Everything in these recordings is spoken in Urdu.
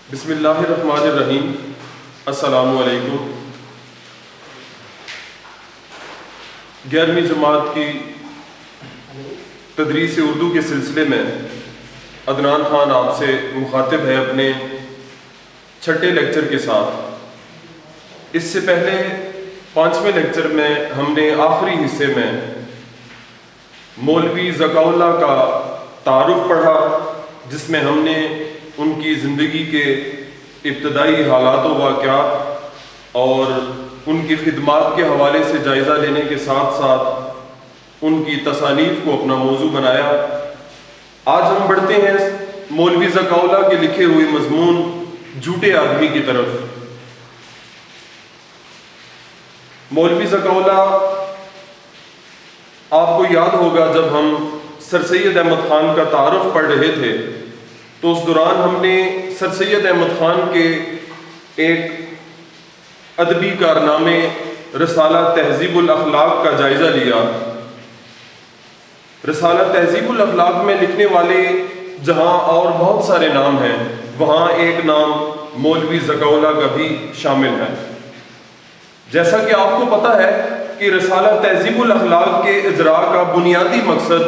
بسم اللہ الرحمن الرحیم۔ السلام علیکم۔ 11ویں جماعت کی تدریس اردو کے سلسلے میں عدنان خان آپ سے مخاطب ہے اپنے چھٹے لیکچر کے ساتھ۔ اس سے پہلے 5ویں لیکچر میں ہم نے آخری حصے میں مولوی ذکا اللہ کا تعارف پڑھا، جس میں ہم نے ان کی زندگی کے ابتدائی حالات و واقعات اور ان کی خدمات کے حوالے سے جائزہ لینے کے ساتھ ساتھ ان کی تصانیف کو اپنا موضوع بنایا۔ آج ہم بڑھتے ہیں مولوی ذکا اللہ کے لکھے ہوئے مضمون جھوٹے آدمی کی طرف۔ مولوی ذکا اللہ، آپ کو یاد ہوگا جب ہم سر سید احمد خان کا تعارف پڑھ رہے تھے تو اس دوران ہم نے سر سید احمد خان کے ایک ادبی کارنامے رسالہ تہذیب الاخلاق کا جائزہ لیا۔ رسالہ تہذیب الاخلاق میں لکھنے والے جہاں اور بہت سارے نام ہیں، وہاں ایک نام مولوی ذکا اللہ کا بھی شامل ہے۔ جیسا کہ آپ کو پتہ ہے کہ رسالہ تہذیب الاخلاق کے اجراء کا بنیادی مقصد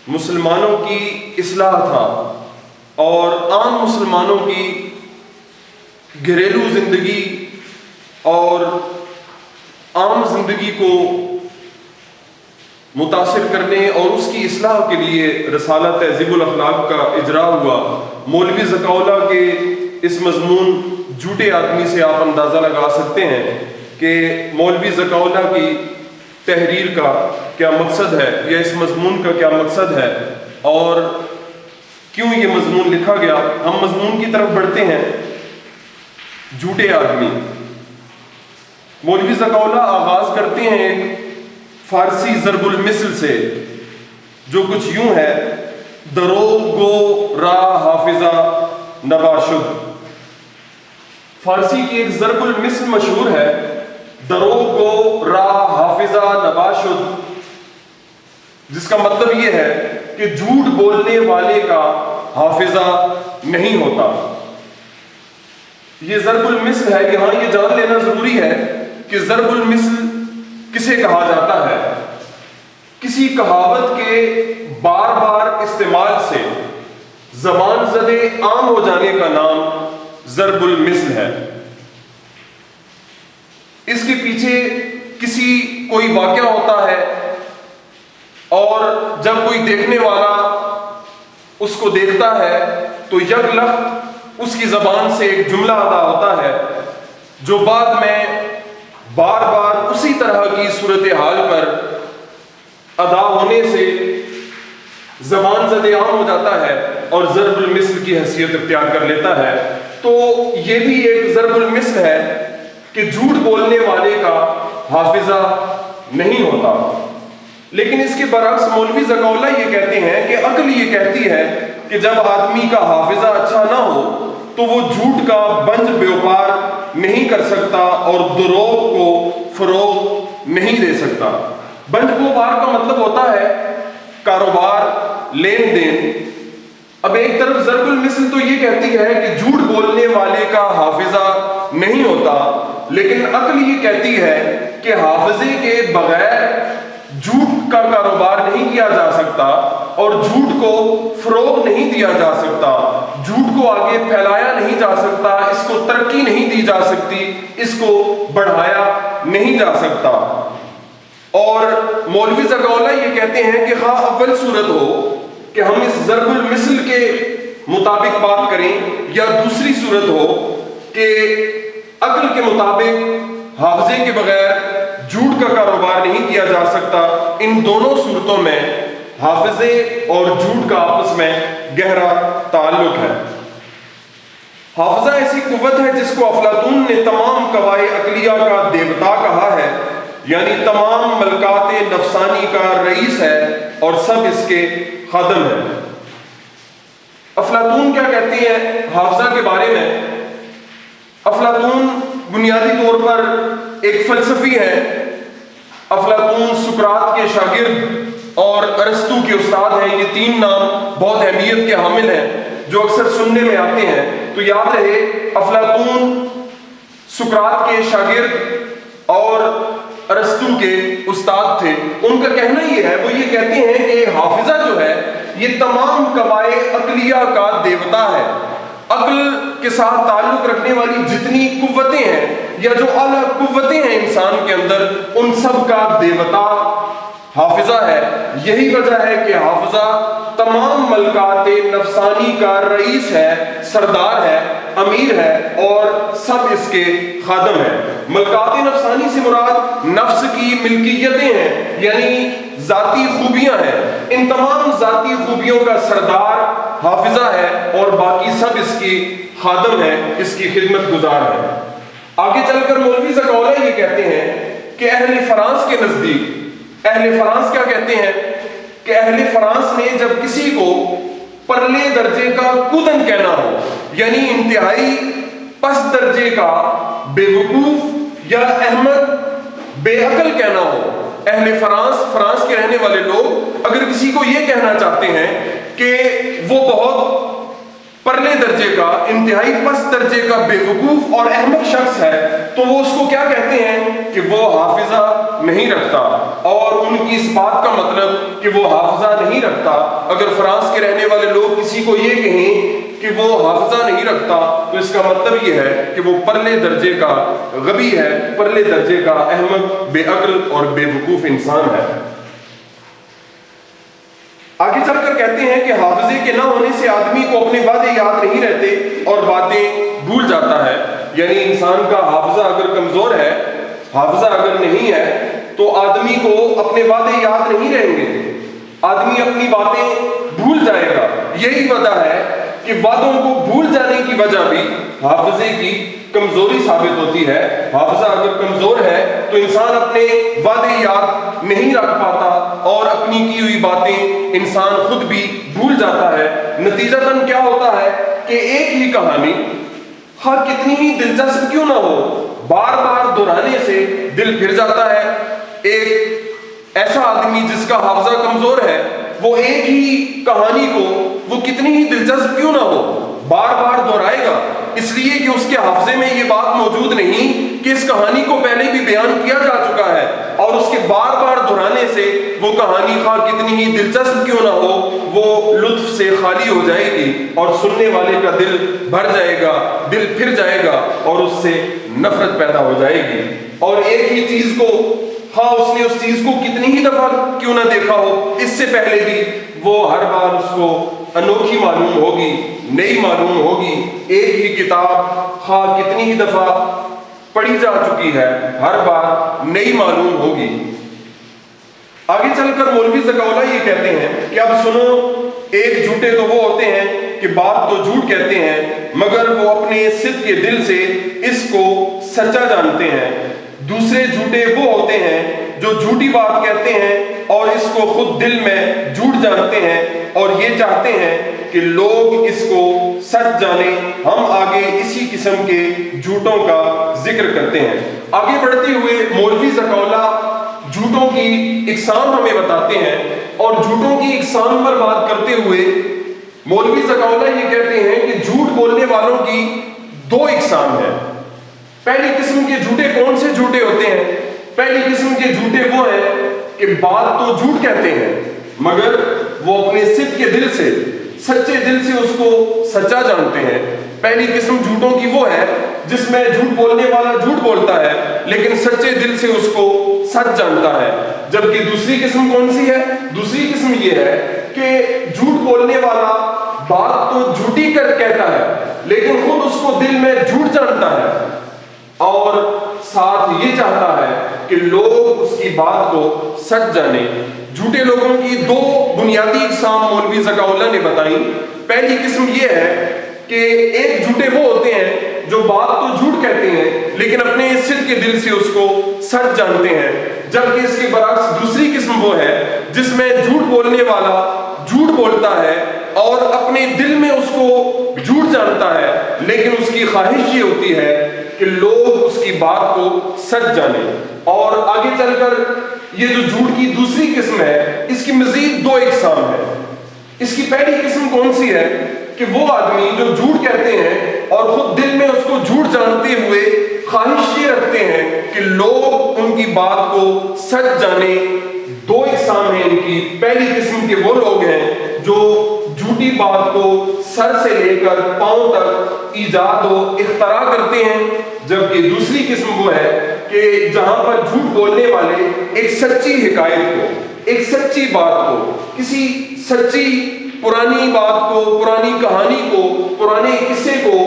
مسلمانوں کی اصلاح تھا اور عام مسلمانوں کی گھریلو زندگی اور عام زندگی کو متاثر کرنے اور اس کی اصلاح کے لیے رسالہ تہذیب الاخلاق کا اجراء ہوا۔ مولوی ذکا اللہ کے اس مضمون جھوٹے آدمی سے آپ اندازہ لگا سکتے ہیں کہ مولوی ذکا اللہ کی تحریر کا کیا مقصد ہے یا اس مضمون کا کیا مقصد ہے اور کیوں یہ مضمون لکھا گیا۔ ہم مضمون کی طرف بڑھتے ہیں۔ جھوٹے آدمی۔ مولوی ذکا اللہ آغاز کرتے ہیں ایک فارسی ضرب المثل سے جو کچھ یوں ہے: دروغ گو را حافظہ نباشد۔ فارسی کی ایک ضرب المثل مشہور ہے: دروغ گو را حافظہ نباشد، جس کا مطلب یہ ہے کہ جھوٹ بولنے والے کا حافظہ نہیں ہوتا۔ یہ ضرب المثل ہے۔ یہاں یہ جان لینا ضروری ہے کہ ضرب المثل کسے کہا جاتا ہے۔ کسی کہاوت کے بار بار استعمال سے زبان زدے عام ہو جانے کا نام ضرب المثل ہے۔ اس کے پیچھے کوئی واقعہ ہوتا ہے اور جب کوئی دیکھنے والا اس کو دیکھتا ہے تو یک لخت اس کی زبان سے ایک جملہ ادا ہوتا ہے جو بعد میں بار بار اسی طرح کی صورتحال پر ادا ہونے سے زبان زدے عام ہو جاتا ہے اور ضرب المثل کی حیثیت اختیار کر لیتا ہے۔ تو یہ بھی ایک ضرب المثل ہے کہ جھوٹ بولنے والے کا حافظہ نہیں ہوتا۔ لیکن اس کے برعکس مولوی ذکا اللہ یہ کہتے ہیں کہ عقل یہ کہتی ہے کہ جب آدمی کا حافظہ اچھا نہ ہو تو وہ جھوٹ کا بنج بیوپار نہیں کر سکتا اور دروغ کو فروغ نہیں دے سکتا۔ بنج بیوپار کا مطلب ہوتا ہے کاروبار، لین دین۔ اب ایک طرف ضرب المثل تو یہ کہتی ہے کہ جھوٹ بولنے والے کا حافظہ نہیں ہوتا، لیکن عقل یہ کہتی ہے کہ حافظے کے بغیر جھوٹ کا کاروبار نہیں کیا جا سکتا اور جھوٹ کو فروغ نہیں دیا جا سکتا، جھوٹ کو آگے پھیلایا نہیں جا سکتا، اس کو ترقی نہیں دی جا سکتی، اس کو بڑھایا نہیں جا سکتا۔ اور مولوی ذکا اللہ یہ کہتے ہیں کہ خواہ اول صورت ہو کہ ہم اس ضرب المثل کے مطابق بات کریں یا دوسری صورت ہو کہ عقل کے مطابق حافظے کے بغیر جھوٹ کا کاروبار نہیں کیا جا سکتا، ان دونوں صورتوں میں حافظے اور جھوٹ کا آپس میں گہرا تعلق ہے۔ حافظہ ایسی قوت ہے جس کو افلاطون نے تمام قوائے عقلیہ کا دیوتا کہا ہے، یعنی تمام ملکات نفسانی کا رئیس ہے اور سب اس کے خادم ہیں۔ افلاطون کیا کہتے ہیں حافظہ کے بارے میں؟ افلاطون بنیادی طور پر ایک فلسفی ہے۔ افلاطون سقراط کے شاگرد اور ارسطو کے استاد ہیں۔ یہ تین نام بہت اہمیت کے حامل ہیں جو اکثر سننے میں آتے ہیں۔ تو تو یاد رہے افلاطون سقراط کے شاگرد اور ارسطو کے استاد تھے. ان کا کہنا یہ ہے، وہ یہ کہتے ہیں کہ حافظہ جو ہے یہ تمام قوائے عقلیہ کا دیوتا ہے. عقل کے ساتھ تعلق رکھنے والی جتنی قوتیں ہیں یا جو اعلیٰ قوتیں ہیں انسان کے اندر، ان سب کا دیوتا حافظہ ہے. یہی وجہ ہے کہ حافظہ تمام ملکات نفسانی کا رئیس ہے، سردار ہے، امیر ہے اور سب اس کے خادم ہیں. ملکات نفسانی سے مراد نفس کی ملکیتیں ہیں، یعنی ذاتی خوبیاں ہیں. ان تمام ذاتی خوبیوں کا سردار حافظہ ہے اور باقی سب اس کی خادم ہیں، اس کی خدمت گزار ہیں. آگے چل کر مولوی زکاؤلہ یہ کہتے ہیں کہ اہل فرانس کے نزدیک، اہل فرانس کیا کہتے ہیں کہ اہل فرانس نے جب کسی کو پرلے درجے کا کودن کہنا ہو، یعنی انتہائی پس درجے کا بے وقوف یا احمق بے عقل کہنا ہو، اہل فرانس کے رہنے والے لوگ اگر کسی کو یہ کہنا چاہتے ہیں کہ وہ بہت پرلے درجے کا، انتہائی پس درجے کا بے وقوف اور احمق شخص ہے، تو وہ اس کو کیا کہتے ہیں کہ وہ حافظہ نہیں رکھتا. اور ان کی اس بات کا مطلب کہ وہ حافظہ نہیں رکھتا، اگر فرانس کے رہنے والے لوگ کسی کو یہ کہیں کہ وہ حافظہ نہیں رکھتا تو اس کا مطلب یہ ہے کہ وہ پرلے درجے کا غبی ہے، پرلے درجے کا احمق، بے عقل اور بے وقوف انسان ہے. آگے چل کر کہتے ہیں کہ حافظے کے نہ ہونے سے آدمی کو اپنے وعدے یاد نہیں رہتے اور باتیں بھول جاتا ہے. یعنی انسان کا حافظہ اگر کمزور ہے، حافظہ اگر نہیں ہے تو آدمی کو اپنے وعدے یاد نہیں رہیں گے، آدمی اپنی باتیں بھول جائے گا. یہی وجہ ہے کہ وعدوں کو بھول جانے کی وجہ بھی حافظے کی کمزوری ثابت ہوتی ہے. حافظہ اگر کمزور ہے تو انسان اپنے وعدے یاد نہیں رکھ پاتا اور اپنی کی ہوئی باتیں انسان خود بھی بھول جاتا ہے. نتیجتاً کیا ہوتا ہے کہ ایک ہی کہانی خواہ کتنی ہی دلچسپ کیوں نہ ہو، بار بار دہرانے سے دل پھر جاتا ہے. ایک ایسا آدمی جس کا حافظہ کمزور ہے، وہ ایک ہی کہانی کو وہ کتنی ہی دلچسپ کیوں نہ ہو بار بار دہرائے گا، اس لیے کہ اس کے حافظے میں یہ بات موجود نہیں کہ اس کہانی کو پہلے بھی بیان کیا جا چکا ہے، اور اس کے بار بار دہرانے سے وہ کہانی خواہ کتنی ہی دلچسپ کیوں نہ ہو وہ لطف سے خالی ہو جائے گی اور سننے والے کا دل بھر جائے گا، دل پھر جائے گا اور اس سے نفرت پیدا ہو جائے گی. اور ایک ہی چیز کو خواہ اس نے اس چیز کو کتنی ہی دفعہ کیوں نہ دیکھا ہو، اس سے پہلے بھی وہ ہر بار اس کو انوکھی معلوم ہوگی، نئی معلوم ہوگی. ایک ہی کتاب خواہ کتنی ہی دفعہ پڑھی جا چکی ہے، ہر بار نئی معلوم ہوگی. آگے چل کر مولوی زکاؤلہ یہ کہتے ہیں کہ اب سنو، ایک جھوٹے تو وہ ہوتے ہیں کہ بات تو جھوٹ کہتے ہیں مگر وہ اپنے صدق کے دل سے اس کو سچا جانتے ہیں. دوسرے جھوٹے وہ ہوتے ہیں جو جھوٹی بات کہتے ہیں اور اس کو خود دل میں جھوٹ جانتے ہیں اور یہ چاہتے ہیں کہ لوگ اس کو سچ جانیں. ہم آگے اسی قسم کے جھوٹوں کا ذکر کرتے ہیں. آگے بڑھتے ہوئے مولوی زکاؤلہ جھوٹوں کی اقسام ہمیں بتاتے ہیں، اور جھوٹوں کی اقسام پر بات کرتے ہوئے مولوی زکاؤلہ یہ کہتے ہیں کہ جھوٹ بولنے والوں کی دو اقسام ہیں. پہلی قسم کے جھوٹے کون سے جھوٹے ہوتے ہیں؟ پہلی قسم کے جھوٹے وہ ہیں کہ بات تو جھوٹ کہتے ہیں مگر وہ اپنے صدق کے دل سے، سچے دل سے اس کو سچا جانتے ہیں. پہلی قسم جھوٹوں کی وہ ہے جس میں جھوٹ بولنے والا جھوٹ بولتا ہے لیکن سچے دل سے اس کو سچ جانتا ہے. جبکہ دوسری قسم کون سی ہے؟ دوسری قسم یہ ہے کہ جھوٹ بولنے والا بات تو جھوٹی کر کہتا ہے لیکن خود اس کو دل میں جھوٹ جانتا ہے اور ساتھ یہ چاہتا ہے کہ لوگ اس کی بات کو سچ جانیں. جھوٹے لوگوں کی دو بنیادی اقسام مولوی زکاؤلہ نے بتائیں. پہلی قسم یہ ہے کہ ایک جھوٹے وہ ہوتے ہیں جو بات تو جھوٹ کہتے ہیں لیکن اپنے صدق کے دل سے اس کو سچ جانتے ہیں. جبکہ اس کے برعکس دوسری قسم وہ ہے جس میں جھوٹ بولنے والا جھوٹ بولتا ہے اور اپنے دل میں اس کو جھوٹ جانتا ہے لیکن اس کی خواہش یہ ہوتی ہے کہ لوگ اس کی بات کو سچ جانیں. اور آگے چل کر یہ جو جھوٹ کی دوسری قسم ہے اس کی مزید دو اقسام ہیں. اس کی پہلی قسم کون سی ہے کہ وہ آدمی جو جھوٹ کہتے ہیں جانتے ہوئے خواہش یہ رکھتے ہیں کہ لوگ ان کی بات کو سچ جانے۔ دو اقسام ہیں ان کی۔ پہلی قسم کے وہ لوگ ہیں جو جھوٹی بات کو سر سے لے کر پاؤں تک ایجاد و اختراع کرتے ہیں، جبکہ دوسری قسم وہ ہے کہ جہاں پر جھوٹ بولنے والے ایک سچی حکایت کو، ایک سچی بات کو، کسی سچی پرانی بات کو، پرانی کہانی کو، پرانے قصے کو،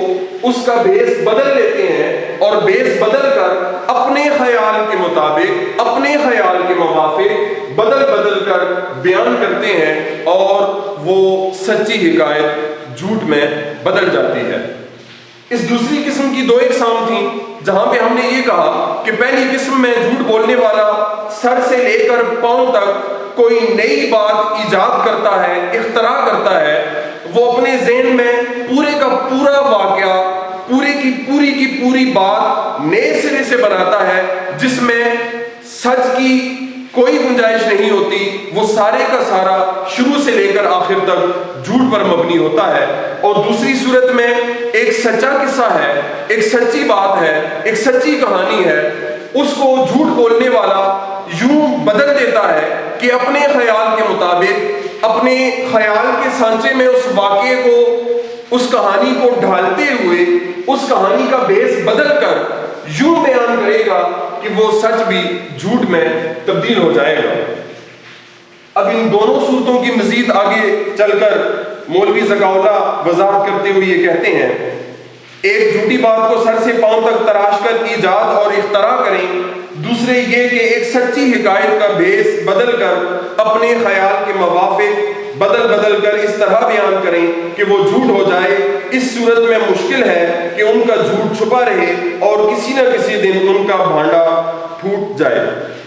اس کا بیس بدل لیتے ہیں اور بیس بدل کر اپنے خیال کے مطابق، اپنے خیال کے موافق بدل کر بیان کرتے ہیں اور وہ سچی حکایت جھوٹ میں بدل جاتی ہے۔ اس دوسری قسم کی دو اقسام تھیں، جہاں پہ ہم نے یہ کہا کہ پہلی قسم میں جھوٹ بولنے والا سر سے لے کر پاؤں تک کوئی نئی بات ایجاد کرتا ہے، اختراع کرتا ہے۔ وہ اپنے ذہن میں پورے کا پورا واقعہ، پوری کی پوری بات نئے سرے سے بناتا ہے، جس میں سچ کی کوئی گنجائش نہیں ہوتی۔ وہ سارے کا سارا شروع سے لے کر آخر تک جھوٹ پر مبنی ہوتا ہے۔ اور دوسری صورت میں ایک سچا قصہ ہے، ایک سچی بات ہے، ایک سچی کہانی ہے، اس کو جھوٹ بولنے والا یوں بدل دیتا ہے کہ اپنے خیال کے مطابق، اپنے خیال کے سانچے میں اس واقعے کو، اس کہانی کو ڈھالتے ہوئے اس کہانی کا بیس بدل کر یوں بیان کرے گا کہ وہ سچ بھی جھوٹ میں تبدیل ہو جائے گا۔ اب ان دونوں صورتوں کی مزید آگے چل کر مولوی ذکاء اللہ وضاحت کرتے ہوئے یہ کہتے ہیں، ایک جھوٹی بات کو سر سے پاؤں تک تراش کر ایجاد اور اختراع کریں، دوسرے یہ کہ ایک سچی حکایت کا بیس بدل کر اپنے خیال کے موافق بدل کر اس طرح بیان کریں کہ وہ جھوٹ ہو جائے۔ اس صورت میں مشکل ہے کہ ان کا جھوٹ چھپا رہے اور کسی نہ کسی دن ان کا بھانڈا پھوٹ جائے۔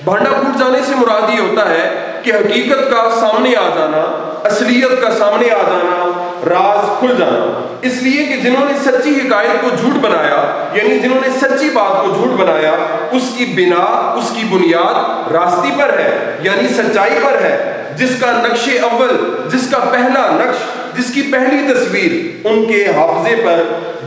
بھانڈا پھوٹ جانے سے مراد یہ ہوتا ہے کہ حقیقت کا سامنے آ جانا، اصلیت کا سامنے آ جانا، راز کھل جانا۔ اس لیے کہ جنہوں نے سچی حکایت کو جھوٹ بنایا، یعنی جنہوں نے سچی بات کو جھوٹ بنایا، اس کی بنا، اس کی بنیاد راستی پر ہے، یعنی سچائی پر ہے، جس کا نقش اول، جس کا پہلا نقش، جس کی پہلی تصویر ان کے حافظے پر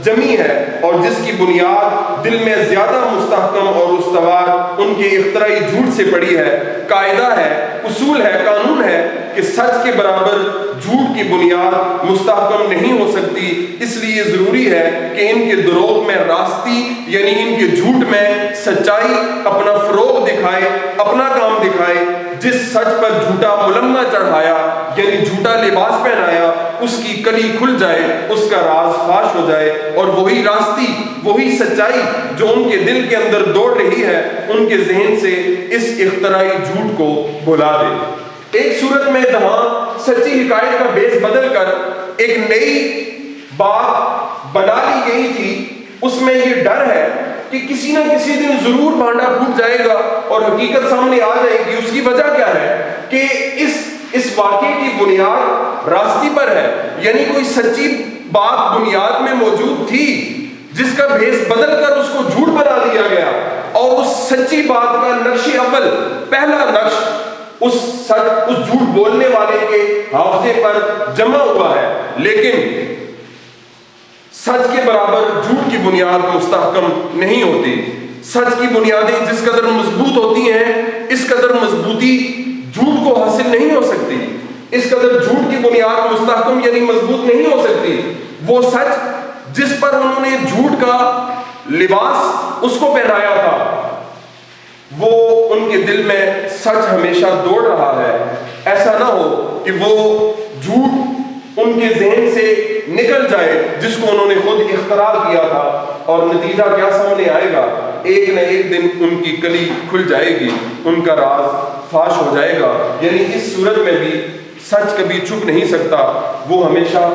جمی ہے، اور جس کی بنیاد دل میں زیادہ مستحکم اور استوار ان کے اختراعی جھوٹ سے پڑی ہے۔ قاعدہ ہے، اصول ہے، قانون ہے کہ سچ کے برابر جھوٹ کی بنیاد مستحکم نہیں ہو سکتی۔ اس لیے ضروری ہے کہ ان کے دروغ میں راستی، یعنی ان کے جھوٹ میں سچائی اپنا فروغ دکھائے، اپنا کام دکھائے۔ جس سچ پر جھوٹا ملمہ چڑھایا، یعنی جھوٹا لباس پہنایا، اس کی کلی کھل جائے، اس کا راز فاش ہو جائے، اور وہی راستی، وہی سچائی جو ان کے دل کے اندر دوڑ رہی ہے، ان کے ذہن سے اس اختراعی جھوٹ کو بھلا دے۔ ایک صورت میں جہاں سچی حکایت کا بیس بدل کر ایک نئی بات بنا لی گئی تھی، اس میں یہ ڈر ہے کہ کسی نہ کسی دن ضرور بھانڈا پھوٹ جائے گا اور حقیقت سامنے آ جائے گی۔ اس کی وجہ کیا ہے کہ اس واقعے کی بنیاد راستی پر ہے، یعنی کوئی سچی بات بنیاد میں موجود تھی، جس کا بھیس بدل کر اس کو جھوٹ بنا دیا گیا، اور اس سچی بات کا نقش اول، پہلا نقش اس جھوٹ بولنے والے کے حافظے پر جمع ہوا ہے، لیکن سچ کے برابر جھوٹ کی بنیاد مستحکم نہیں ہوتی۔ سچ کی بنیادیں جس قدر مضبوط ہوتی ہیں، اس قدر مضبوطی جھوٹ کو حاصل نہیں ہو سکتی۔ اس قدر جھوٹ کی بنیاد مستحکم یعنی مضبوط نہیں ہو سکتی۔ وہ سچ جس پر انہوں نے جھوٹ کا لباس اس کو پہنایا تھا، وہ ان کے دل میں سچ ہمیشہ دوڑ رہا ہے۔ ایسا نہ ہو کہ وہ جھوٹ ان کے ذہن سے نکل جائے جس کو انہوں نے خود اختراع کیا تھا، اور نتیجہ کیا سامنے آئے گا؟ ایک نہ ایک دن ان کی کلی کھل جائے گی، ان کا راز فاش ہو جائے گا۔ یعنی اس صورت میں بھی سچ کبھی چھپ نہیں سکتا، وہ ہمیشہ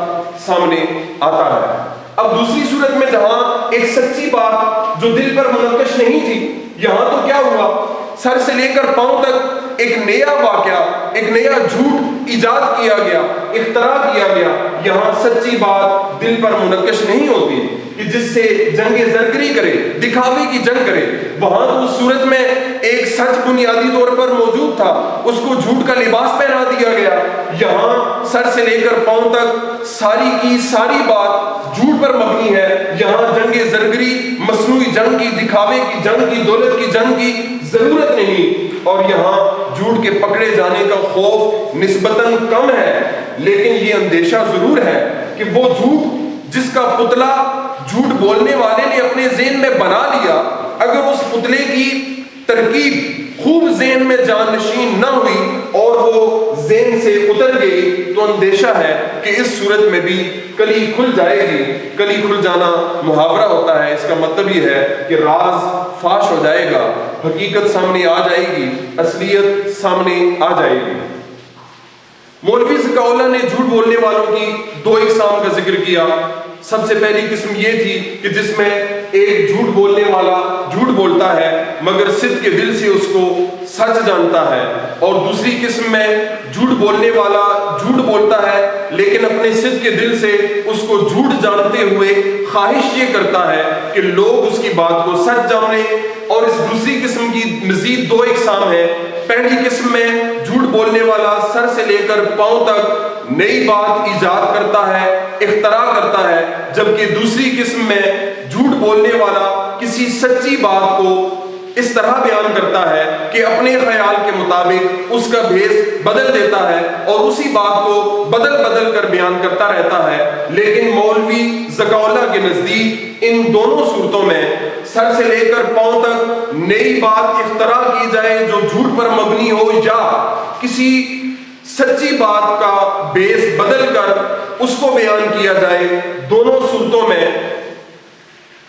سامنے آتا ہے۔ اب دوسری صورت میں جہاں ایک سچی بات جو دل پر منقش نہیں تھی، یہاں تو کیا ہوا؟ سر سے لے کر پاؤں تک ایک نیا واقعہ، ایک نیا جھوٹ ایجاد کیا گیا، اختراع کیا گیا۔ یہاں سچی بات دل پر منقش نہیں ہوتی کہ جس سے جنگ زرگری کرے، دکھاوے کی جنگ کرے۔ وہاں تو اس صورت میں ایک سچ بنیادی طور پر موجود تھا، اس کو جھوٹ کا لباس پہنا دیا گیا۔ یہاں سر سے لے کر پاؤں تک ساری کی ساری بات جھوٹ پر مبنی ہے۔ یہاں جنگ زرگری جنگ کی، دکھاوے کی جنگ کی، دولت کی جنگ کی ضرورت نہیں، اور یہاں جھوٹ کے پکڑے جانے کا خوف نسبتاً کم ہے، لیکن یہ اندیشہ ضرور ہے کہ وہ جھوٹ جس کا پتلا جھوٹ بولنے والے نے اپنے ذہن میں بنا لیا، اگر اس پتلے کی ترکیب خوب ذہن میں جانشین نہ ہوئی اور وہ ذہن سے اتر گئی، تو اندیشہ ہے کہ اس صورت میں بھی کلی کھل جائے گی۔ کلی کھل جانا محاورہ ہوتا ہے، اس کا مطلب یہ ہے کہ راز فاش ہو جائے گا، حقیقت سامنے آ جائے گی، اصلیت سامنے آ جائے گی۔ مولوی ذکاء اللہ نے جھوٹ بولنے والوں کی دو اقسام کا ذکر کیا۔ سب سے پہلی قسم یہ تھی کہ جس میں ایک جھوٹ بولنے والا جھوٹ بولتا ہے مگر صدق کے دل سے اس کو سچ جانتا ہے، اور دوسری قسم میں جھوٹ بولنے والا جھوٹ بولتا ہے لیکن اپنے صدق کے دل سے اس کو جھوٹ جانتے ہوئے خواہش یہ کرتا ہے کہ لوگ اس کی بات کو سچ جانیں۔ اور اس دوسری قسم کی مزید دو اقسام ہیں۔ پہلی قسم میں جھوٹ بولنے والا سر سے لے کر پاؤں تک نئی بات ایجاد کرتا ہے، اختراع کرتا ہے، جبکہ دوسری قسم میں جھوٹ بولنے والا کسی سچی بات کو اس طرح بیان کرتا ہے کہ اپنے خیال کے مطابق اس کا بھیس بدل دیتا ہے اور اسی بات کو بدل بدل کر بیان کرتا رہتا ہے۔ لیکن مولوی ذکاء اللہ کے نزدیک ان دونوں صورتوں میں سر سے لے کر پاؤں تک نئی بات اختراع کی جائے جو جھوٹ پر مبنی ہو، یا کسی سچی بات کا بیس بدل کر اس کو بیان کیا جائے، دونوں صورتوں میں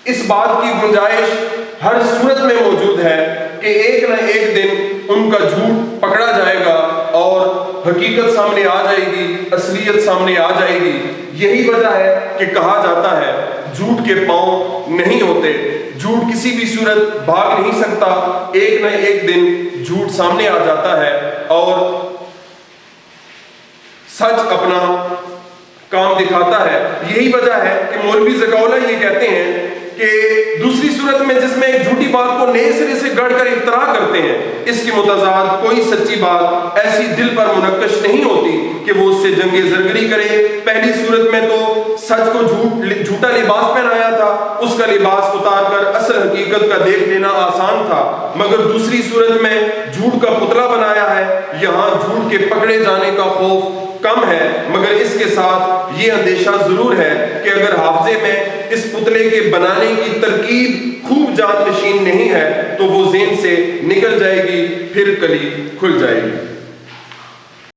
اس بات کی گنجائش ہر صورت میں موجود ہے کہ ایک نہ ایک دن ان کا جھوٹ پکڑا جائے گا اور حقیقت سامنے آ جائے گی، اصلیت سامنے آ جائے گی۔ یہی وجہ ہے کہ کہا جاتا ہے جھوٹ کے پاؤں نہیں ہوتے، جھوٹ کسی بھی صورت بھاگ نہیں سکتا، ایک نہ ایک دن جھوٹ سامنے آ جاتا ہے اور سچ اپنا کام دکھاتا ہے۔ یہی وجہ ہے کہ مولوی ذکاء اللہ یہ کہتے ہیں کہ دوسری صورت میں جس میں ایک جھوٹی بات کو نئے سرے سے گڑھ کر اختراع کرتے ہیں، اس کی متضاد کوئی سچی بات ایسی دل پر منقش نہیں ہوتی کہ وہ اس سے جنگ زرگری کرے۔ پہلی صورت میں تو سچ کو جھوٹا لباس پہنایا تھا، اس کا لباس اتار کر اصل حقیقت کا دیکھ لینا آسان تھا، مگر دوسری صورت میں جھوٹ کا پتلا بنایا ہے، یہاں جھوٹ کے پکڑے جانے کا خوف کم ہے، مگر اس کے ساتھ یہ اندیشہ ضرور ہے کہ اگر حافظے میں اس پتلے کے بنانے کی ترکیب خوب جان نشین نہیں ہے تو وہ ذہن سے نکل جائے گی، پھر کلی کھل جائے گی۔